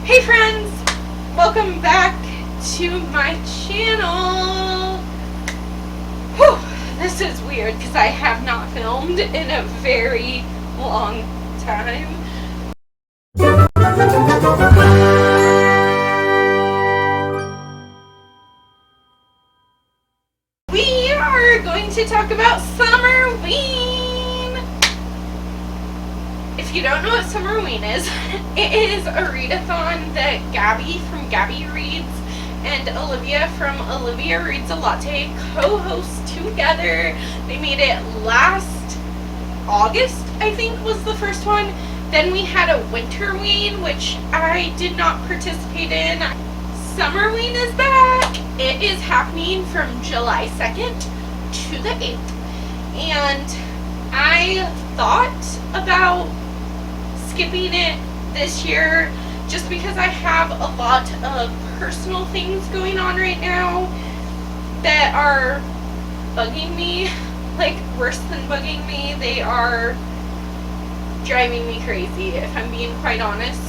Hey friends! Welcome back to my channel! Whew, this is weird because I have not filmed in a very long time. We are going to talk about SummerWeen! If you don't know what SummerWeen is, it is a readathon that Gabby from Gabby Reads and Olivia from Olivia Reads a Latte co-host together. They made it last August, I think, was the first one. Then we had a Winterween, which I did not participate in. SummerWeen is back. It is happening from July 2nd to the 8th. And I thought about skipping it this year just because I have a lot of personal things going on right now that are bugging me, like worse than bugging me. They are driving me crazy, if I'm being quite honest.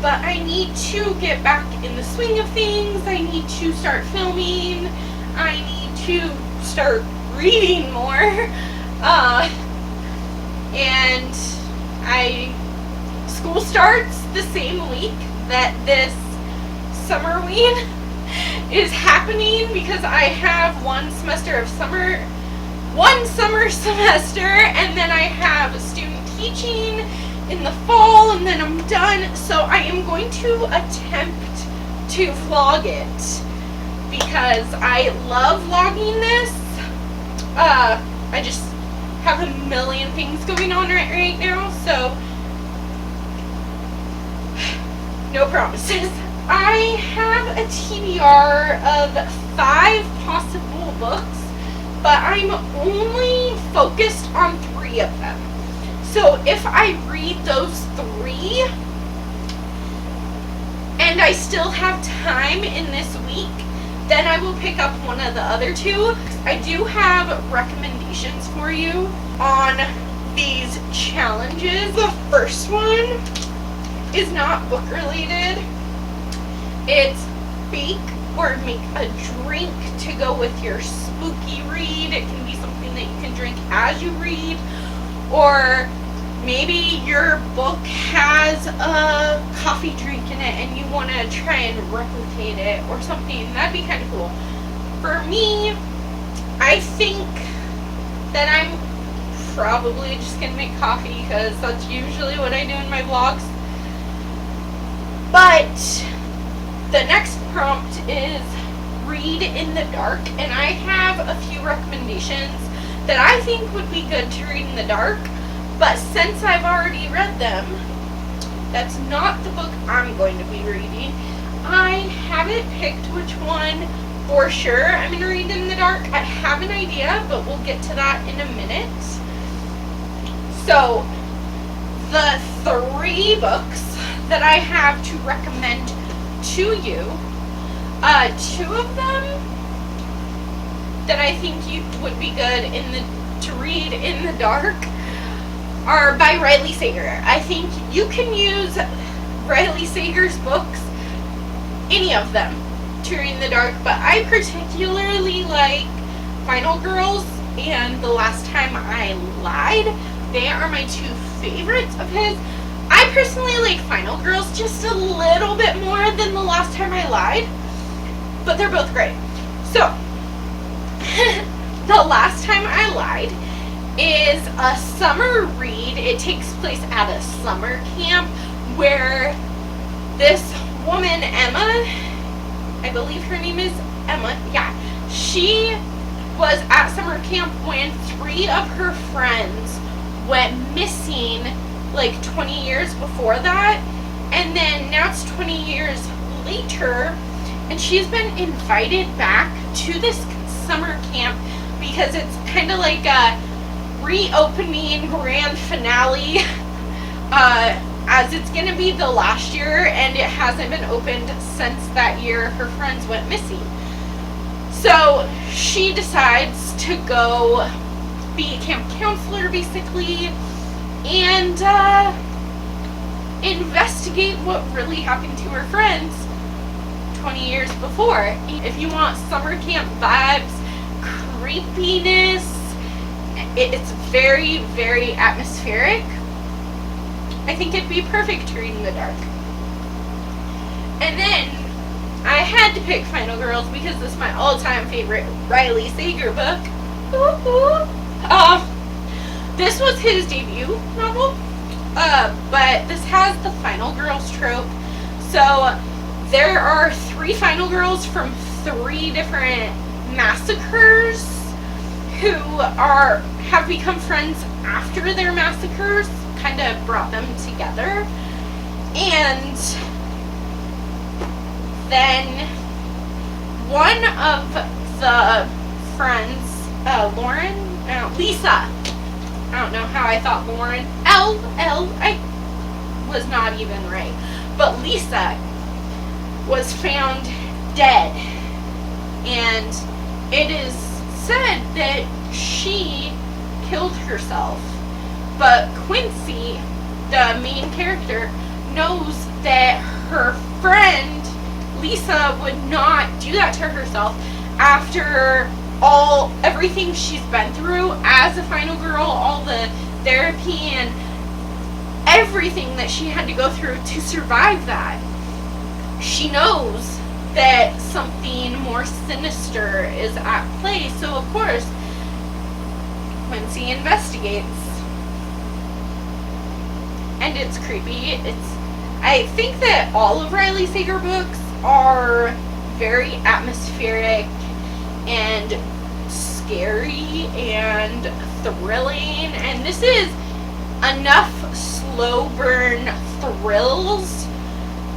But I need to get back in the swing of things. I need to start filming. I need to start reading more. And school starts the same week that this SummerWeen is happening because I have one summer semester, and then I have student teaching in the fall, and then I'm done. So I am going to attempt to vlog it because I love vlogging this. I just have a million things going on right now, so no promises. I have a TBR of 5 possible books, but I'm only focused on 3 of them. So if I read those 3 and I still have time in this week, then I will pick up one of the other 2. I do have recommendations for you on these challenges. The first one is not book related. It's bake or make a drink to go with your spooky read. It can be something that you can drink as you read, or maybe your book has a coffee drink in it and you want to try and replicate it or something. That'd be kind of cool. For me, I think that I'm probably just going to make coffee because that's usually what I do in my vlogs. But the next prompt is read in the dark, and I have a few recommendations that I think would be good to read in the dark. But since I've already read them, that's not the book I'm going to be reading. I haven't picked which one for sure I'm going to read in the dark. I have an idea, but we'll get to that in a minute. So, the 3 books that I have to recommend to you, 2 of them that I think you would be good to read in the dark are by Riley Sager. I think you can use Riley Sager's books, any of them, to read in the dark, but I particularly like Final Girls and The Last Time I Lied. They are my 2 favorites of his. I personally like Final Girls just a little bit more than The Last Time I Lied, but they're both great. So, The Last Time I Lied is a summer read. It takes place at a summer camp where this woman, Emma, I believe her name is Emma, yeah, she was at summer camp when 3 of her friends went missing like 20 years before that, and then now it's 20 years later, and she's been invited back to this summer camp because it's kind of like a reopening grand finale, as it's going to be the last year and it hasn't been opened since that year her friends went missing. So she decides to go be a camp counselor basically, and investigate what really happened to her friends 20 years before. If you want summer camp vibes, creepiness, it's very, very atmospheric, I think it'd be perfect to read in the dark. And then I had to pick Final Girls because this is my all-time favorite Riley Sager book. This was his debut novel, but this has the Final Girls trope. So there are 3 Final Girls from 3 different massacres who have become friends after their massacres, kind of brought them together. And then one of the friends, Lisa, I don't know how I thought Lauren, I was not even right, but Lisa was found dead, and it is said that she killed herself, but Quincy, the main character, knows that her friend Lisa would not do that to herself after everything she's been through as a final girl, all the therapy and everything that she had to go through to survive that. She knows that something more sinister is at play, so of course Quincy investigates. And it's creepy. I think that all of Riley Sager books are very atmospheric and scary and thrilling, and this is enough slow burn thrills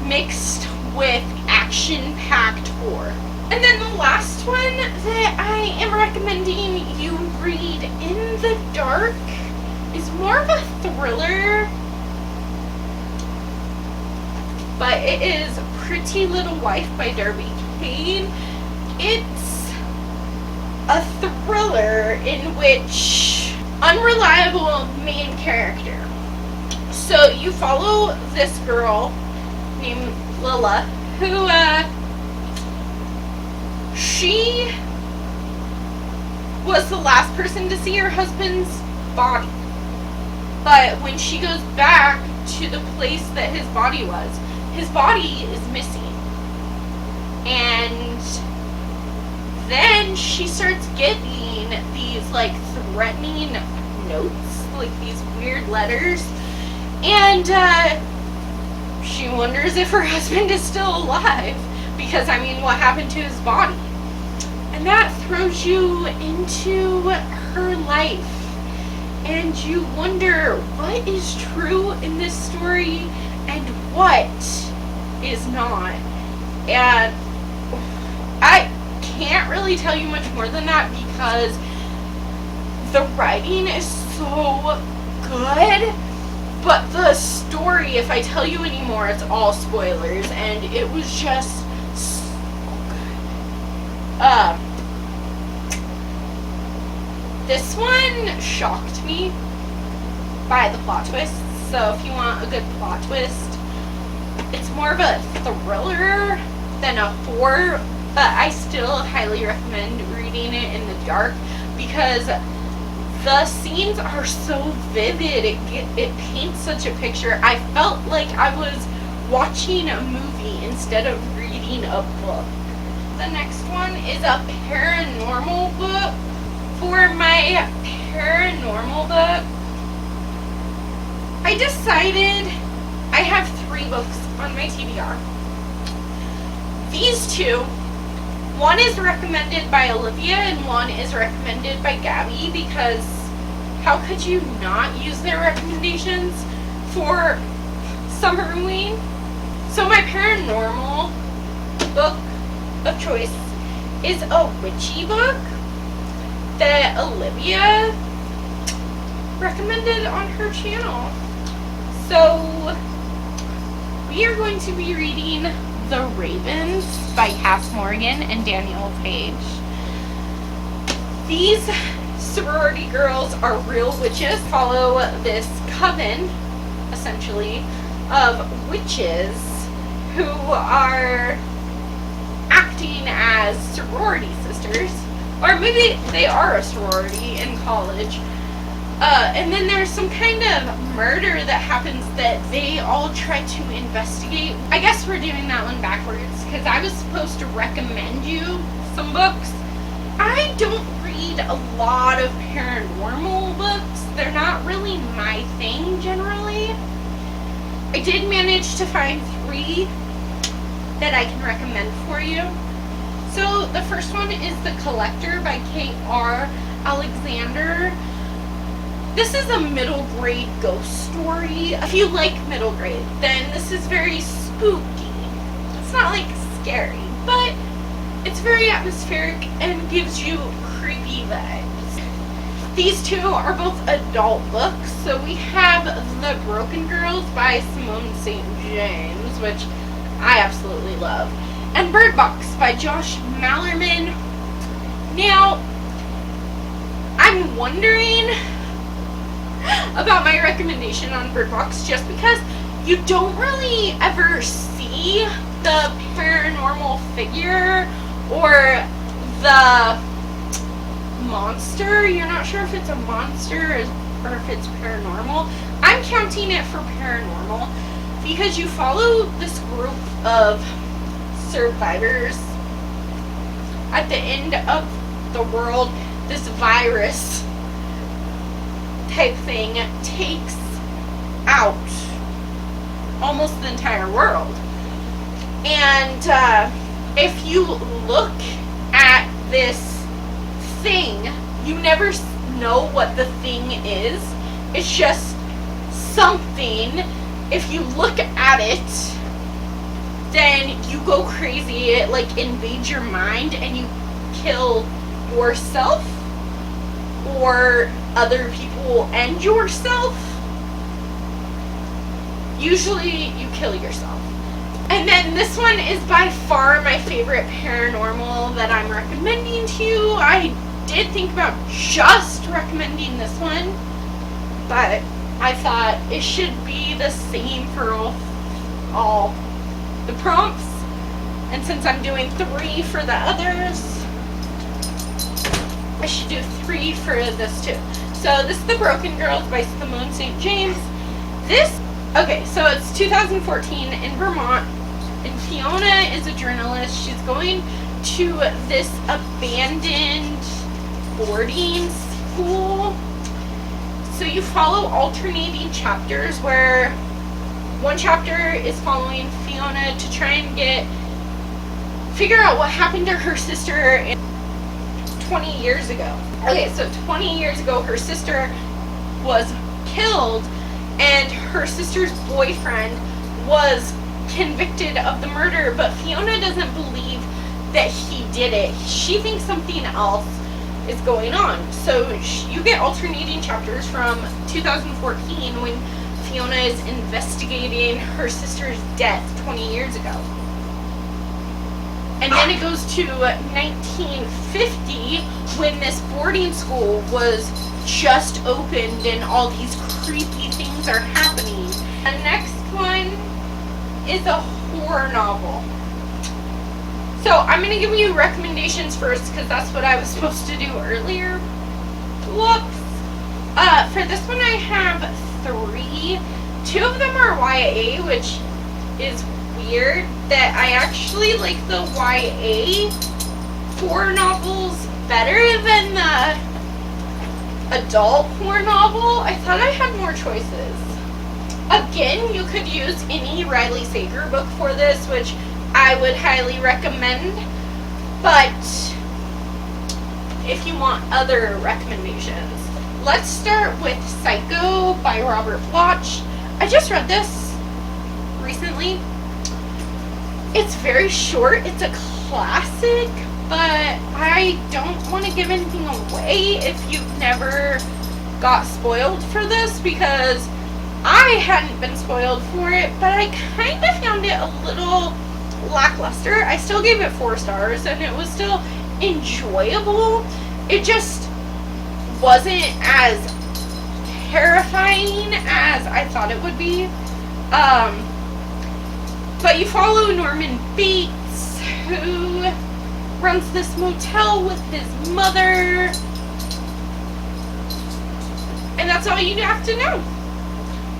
mixed with action-packed horror. And then the last one that I am recommending you read in the dark is more of a thriller, but it is Pretty Little Wife by Darby Kane. It's a thriller in which unreliable main character. So you follow this girl named Lila, who she was the last person to see her husband's body. But when she goes back to the place that his body was, his body is missing. And then she starts getting these like threatening notes, like these weird letters, and she wonders if her husband is still alive, because I mean, what happened to his body? And that throws you into her life, and you wonder what is true in this story and what is not. And I can't really tell you much more than that because the writing is so good, but the story, if I tell you any more, it's all spoilers, and it was just so good. This one shocked me by the plot twist, so if you want a good plot twist, it's more of a thriller than a horror, but I still highly recommend reading it in the dark because the scenes are so vivid. It paints such a picture. I felt like I was watching a movie instead of reading a book. The next one is a paranormal book. For my paranormal book, I decided I have 3 books on my TBR. These 2, one is recommended by Olivia and one is recommended by Gabby, because how could you not use their recommendations for SummerWeen? So my paranormal book of choice is a witchy book that Olivia recommended on her channel. So we are going to be reading The Ravens by Cass Morgan and Danielle Page. These sorority girls are real witches, follow this coven, essentially, of witches who are acting as sorority sisters, or maybe they are a sorority in college. And then there's some kind of murder that happens that they all try to investigate. I guess we're doing that one backwards, because I was supposed to recommend you some books. I don't read a lot of paranormal books. They're not really my thing generally. I did manage to find 3 that I can recommend for you. So the first one is The Collector by K.R. Alexander. This is a middle grade ghost story. If you like middle grade, then this is very spooky. It's not like scary, but it's very atmospheric and gives you creepy vibes. These 2 are both adult books. So we have The Broken Girls by Simone St. James, which I absolutely love, and Bird Box by Josh Malerman. Now, I'm wondering about my recommendation on Bird Box, just because you don't really ever see the paranormal figure or the monster. You're not sure if it's a monster or if it's paranormal. I'm counting it for paranormal because you follow this group of survivors. At the end of the world, this virus type thing takes out almost the entire world. And if you look at this thing, you never know what the thing is. It's just something. If you look at it, then you go crazy. It like invades your mind and you kill yourself or other people and yourself. Usually you kill yourself. And then this one is by far my favorite paranormal that I'm recommending to you. I did think about just recommending this one, but I thought it should be the same for all the prompts. And since I'm doing 3 for the others, I should do 3 for this too. So this is The Broken Girls by Simone St. James. Okay, so it's 2014 in Vermont, and Fiona is a journalist. She's going to this abandoned boarding school. So you follow alternating chapters where one chapter is following Fiona to try and figure out what happened to her sister 20 years ago. Okay, so 20 years ago her sister was killed and her sister's boyfriend was convicted of the murder, but Fiona doesn't believe that he did it. She thinks something else is going on. So you get alternating chapters from 2014 when Fiona is investigating her sister's death 20 years ago. And then it goes to 1950 when this boarding school was just opened and all these creepy things are happening. The next one is a horror novel. So I'm going to give you recommendations first because that's what I was supposed to do earlier. Whoops. For this one I have 3. 2 of them are YA, which is weird that I actually like the YA horror novels better than the adult horror novel. I thought I had more choices. Again, you could use any Riley Sager book for this, which I would highly recommend, but if you want other recommendations, let's start with Psycho by Robert Bloch. I just read this recently. It's very short. It's a classic, but I don't want to give anything away if you've never got spoiled for this, because I hadn't been spoiled for it, but I kind of found it a little lackluster. I still gave it 4 stars and it was still enjoyable. It just wasn't as terrifying as I thought it would be. But you follow Norman Bates, who runs this motel with his mother, and that's all you have to know.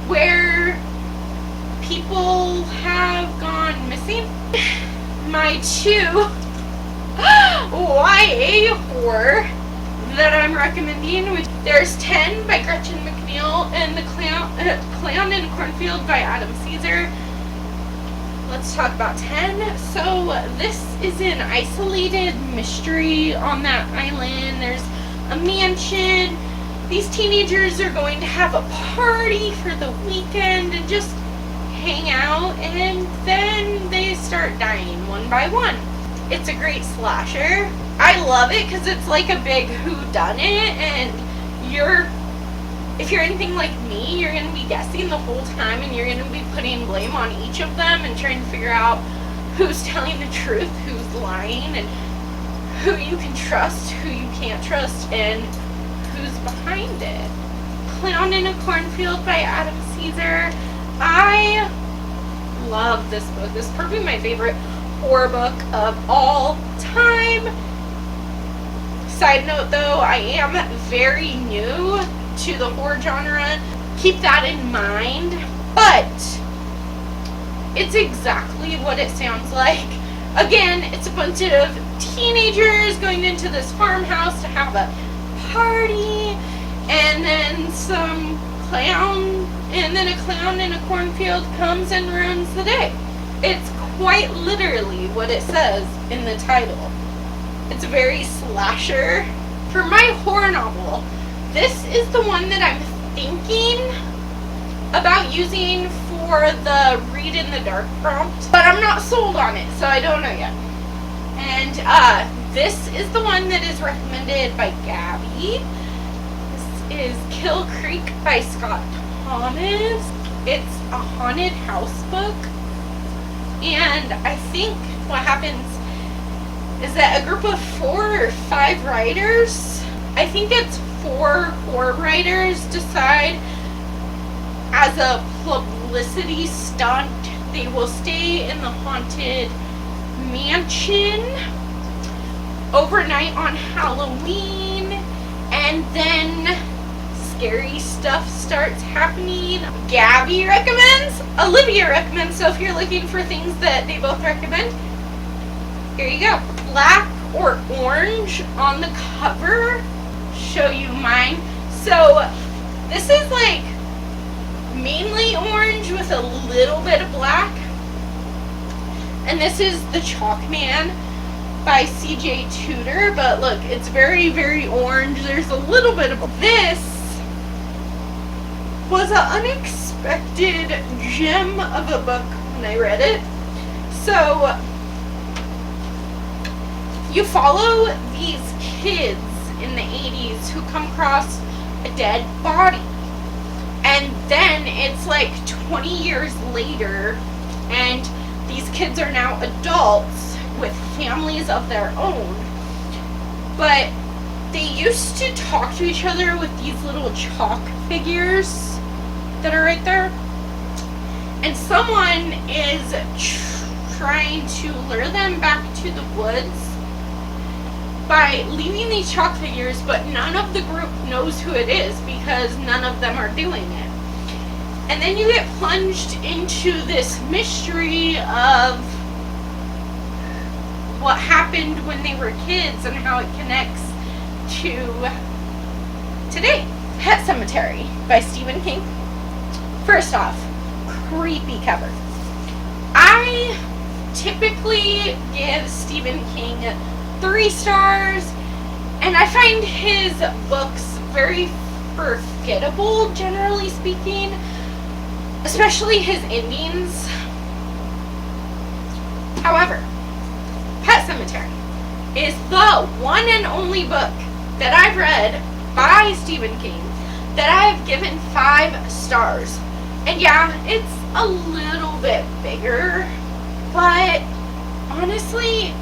Where people have gone missing. My 2 YA horror that I'm recommending, which there's 10 by Gretchen McNeil and The Clown in a Cornfield by Adam Caesar. Let's talk about 10. So this is an isolated mystery on that island. There's a mansion. These teenagers are going to have a party for the weekend and just hang out, and then they start dying one by one. It's a great slasher. I love it because it's like a big whodunit, and if you're anything like me, you're going to be guessing the whole time, and you're going to be putting blame on each of them and trying to figure out who's telling the truth, who's lying, and who you can trust, who you can't trust, and who's behind it. Clown in a Cornfield by Adam Caesar. I love this book. This is probably my favorite horror book of all time. Side note though, I am very new to the horror genre. Keep that in mind. But it's exactly what it sounds like. Again, it's a bunch of teenagers going into this farmhouse to have a party, and then a clown in a cornfield comes and ruins the day. It's quite literally what it says in the title. It's very slasher. For my horror novel, this is the one that I'm thinking about using for the read in the dark prompt, but I'm not sold on it, so I don't know yet. And this is the one that is recommended by Gabby. This is Kill Creek by Scott Thomas. It's a haunted house book, and I think what happens is that a group of 4 or 5 writers, I think it's 4 horror writers, decide as a publicity stunt they will stay in the haunted mansion overnight on Halloween, and then scary stuff starts happening. Gabby recommends, Olivia recommends, so if you're looking for things that they both recommend, here you go. Black or orange on the cover. Show you mine. So this is like mainly orange with a little bit of black, and this is The Chalk Man by CJ Tudor, but look, it's very, very orange. There's a little bit of this. Was an unexpected gem of a book when I read it. So you follow these kids in the 80s who come across a dead body, and then it's like 20 years later, and these kids are now adults with families of their own, but they used to talk to each other with these little chalk figures that are right there, and someone is trying to lure them back to the woods by leaving these chalk figures, but none of the group knows who it is because none of them are doing it. And then you get plunged into this mystery of what happened when they were kids and how it connects to today. Pet Sematary by Stephen King. First off, creepy cover. I typically give Stephen King 3 stars, and I find his books very forgettable, generally speaking, especially his endings. However, Pet Sematary is the one and only book that I've read by Stephen King that I have given 5 stars. And yeah, it's a little bit bigger, but honestly,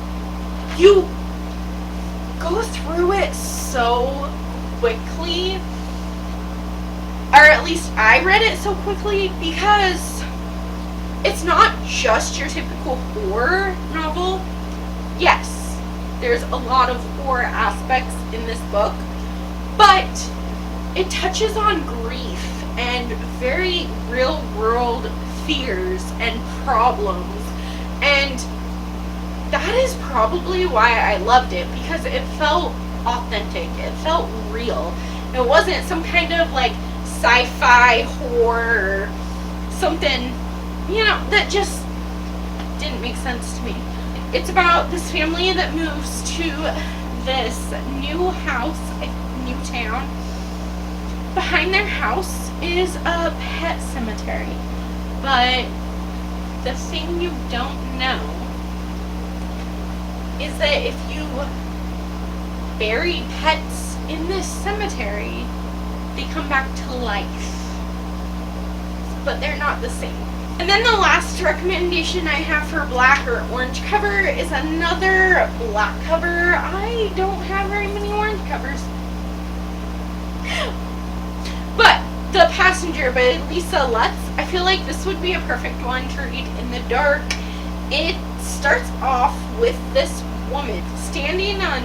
you go through it so quickly, or at least I read it so quickly, because it's not just your typical horror novel. Yes, there's a lot of horror aspects in this book, but it touches on grief and very real world fears and problems, and that is probably why I loved it, because it felt authentic, it felt real. It wasn't some kind of like sci-fi horror or something, that just didn't make sense to me. It's about this family that moves to this new house, new town. Behind their house is a pet cemetery, but the thing you don't know is that if you bury pets in this cemetery, they come back to life, but they're not the same. And then the last recommendation I have for black or orange cover is another black cover. I don't have very many orange covers. But The Passenger by Lisa Lutz, I feel like this would be a perfect one to read in the dark. It starts off with this woman standing on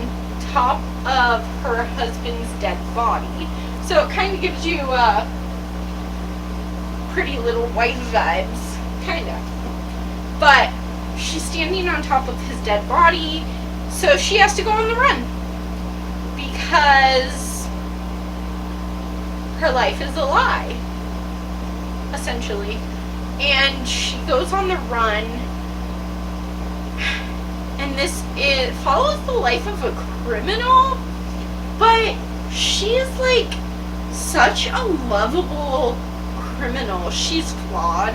top of her husband's dead body. So it kind of gives you Pretty Little White vibes, kind of. But she's standing on top of his dead body, so she has to go on the run because her life is a lie, essentially. And she goes on the run, and it follows the life of a criminal, but she's like such a lovable criminal. She's flawed,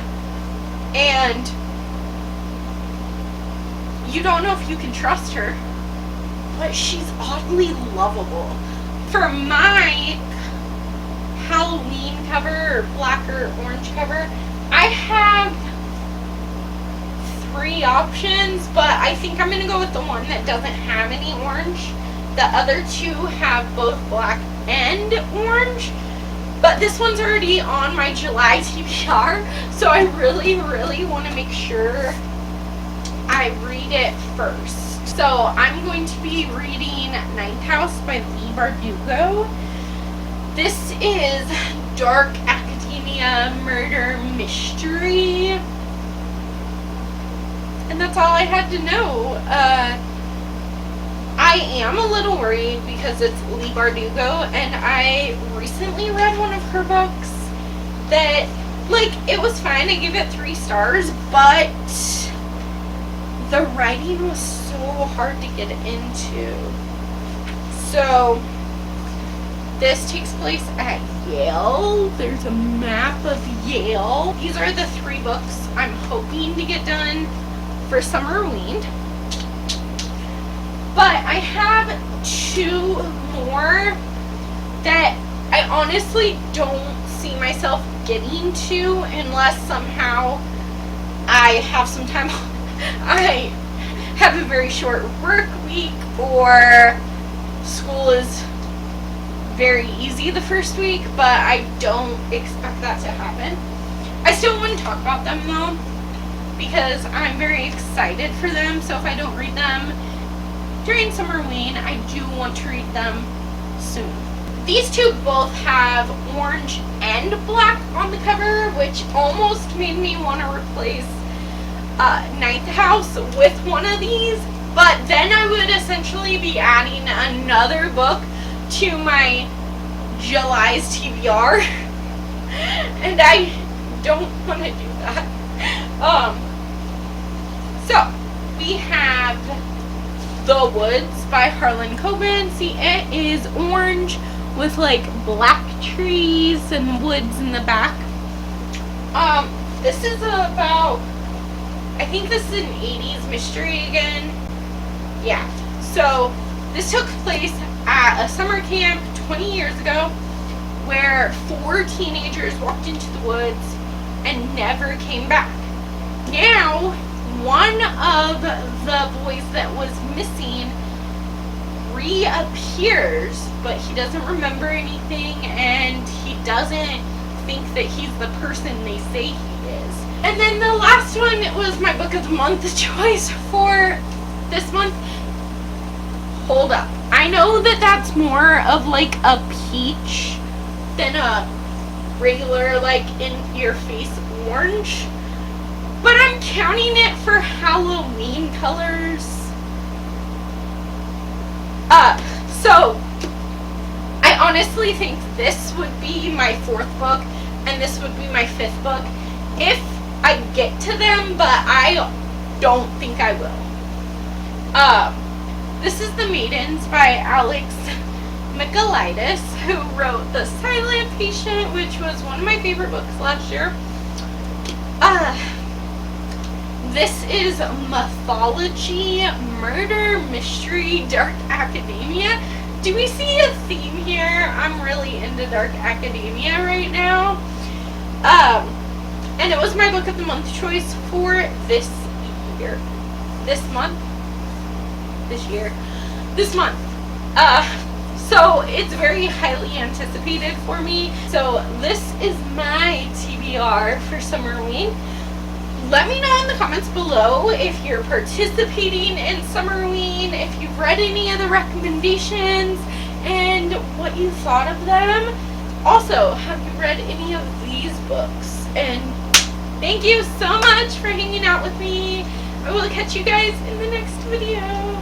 and you don't know if you can trust her, but she's oddly lovable. For my Halloween cover, or black or orange cover, I have 3 options, but I think I'm gonna go with the one that doesn't have any orange. The other 2 have both black and orange, but this one's already on my July TBR, so I really, really want to make sure I read it first. So I'm going to be reading Ninth House by Leigh Bardugo. This is dark academia murder mystery, and that's all I had to know. I am a little worried because it's Leigh Bardugo, and I recently read one of her books that, it was fine. I gave it 3 stars, but the writing was so hard to get into. So this takes place at Yale. There's a map of Yale. These are the 3 books I'm hoping to get done for SummerWeen. But I have 2 more that I honestly don't see myself getting to unless somehow I have some time. I have a very short work week, or school is very easy the first week, but I don't expect that to happen. I still want to talk about them though, because I'm very excited for them. So if I don't read them during SummerWeen, I do want to read them soon. These 2 both have orange and black on the cover, which almost made me want to replace Ninth House with one of these, but then I would essentially be adding another book to my July's TBR, and I don't want to do that. So we have The Woods by Harlan Coben. See, it is orange with black trees and woods in the back. This is about, I think this is an 80s mystery again. Yeah. So this took place at a summer camp 20 years ago, where 4 teenagers walked into the woods and never came back. Now, one of the boys that was missing reappears, but he doesn't remember anything, and he doesn't think that he's the person they say he is. And then the last one was my book of the month choice for this month. Hold up. I know that that's more of like a peach than a regular, like, in-your-face orange. But I'm counting it for Halloween colors. So I honestly think this would be my 4th book and this would be my 5th book if I get to them, but I don't think I will. This is The Maidens by Alex Michaelides, who wrote The Silent Patient, which was one of my favorite books last year. This is mythology, murder, mystery, dark academia. Do we see a theme here? I'm really into dark academia right now. And it was my book of the month choice for this year. This month? This month. So it's very highly anticipated for me. So this is my TBR for SummerWeen. Let me know in the comments below if you're participating in SummerWeen, if you've read any of the recommendations, and what you thought of them. Also, have you read any of these books? And thank you so much for hanging out with me. I will catch you guys in the next video.